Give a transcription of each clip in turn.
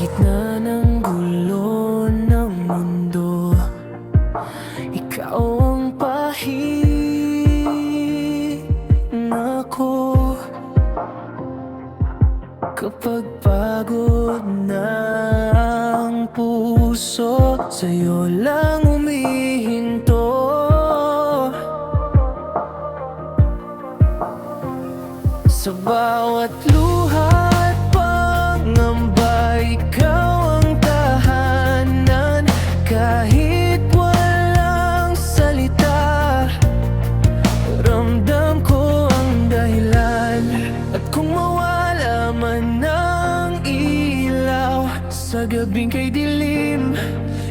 gitna ng gulo ng mundo, ikaw ang pahinga ko. Kapag pagod na ang puso, sa'yo lang humihinto. Sa bawat luha at pangamba, ikaw ang tahanan. Kahit walang salita, ramdam ko ang dahilan. At kung mawala man ang ilaw sa gabing kay dilim,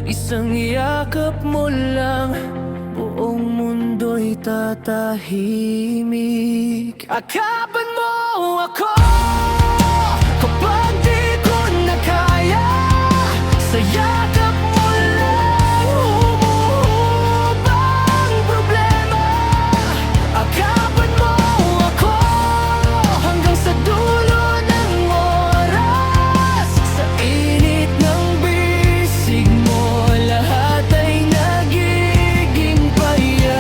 isang yakap mo lang, buong mundo'y tatahimik. Akapan mo ako kapag di ko na kaya, sa yakap mo lang humuhubang problema. Akapan mo ako hanggang sa dulo ng oras. Sa init ng bisig mo, lahat ay nagiging payapa.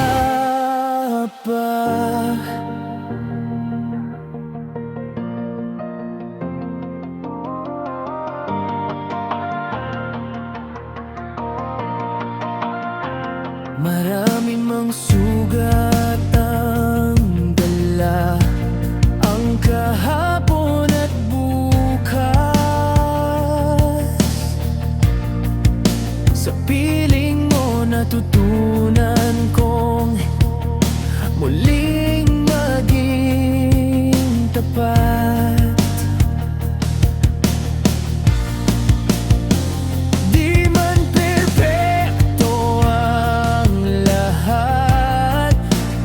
Marami mang sugat ang dala, ang kahapon at bukas. Sa piling mo natutunan kong muling maging tapat. Di man perpekto ang lahat,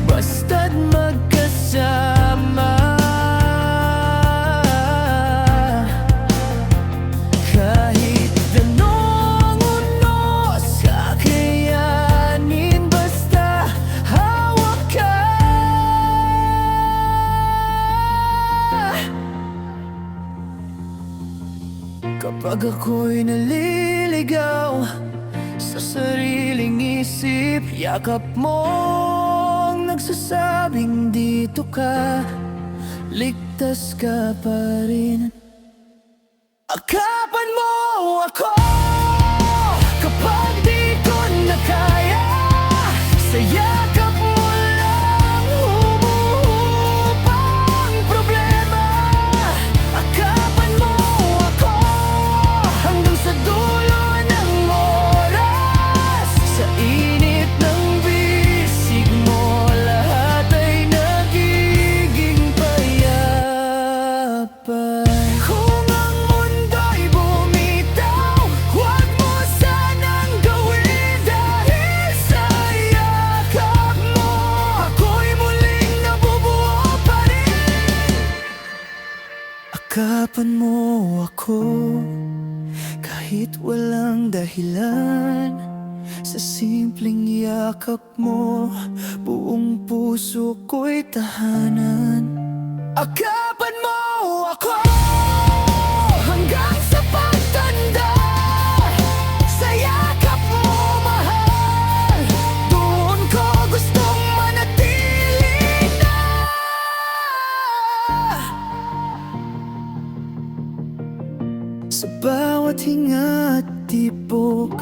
basta't magkasama. Kahit anong unos kakayanin, basta hawak ka. Kapag ako'y naliligaw sa sariling isip, yakap mong nagsasabing dito ka, ligtas ka pa rin. Akapan mo ako kapag di ko na kaya, sa yakap mo lang humuhubang problema. Akapan mo ako hanggang sa dulo ng oras. Sa init ng bisig mo, lahat ay nagiging payapa. Kung ang mundo'y bumitaw, huwag mo sanang gawin, dahil sa yakap mo ako'y muling nabubuo pa rin. Akapan mo ako kahit walang dahilan, sa simpleng yakap mo, buong puso ko'y tahanan. Akapan mo ako hanggang sa pagtanda, sa yakap mo, mahal, doon ko gustong manatili na. Sa bawat hinga at tibok,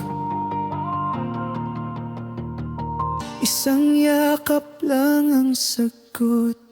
isang yakap lang ang sagot.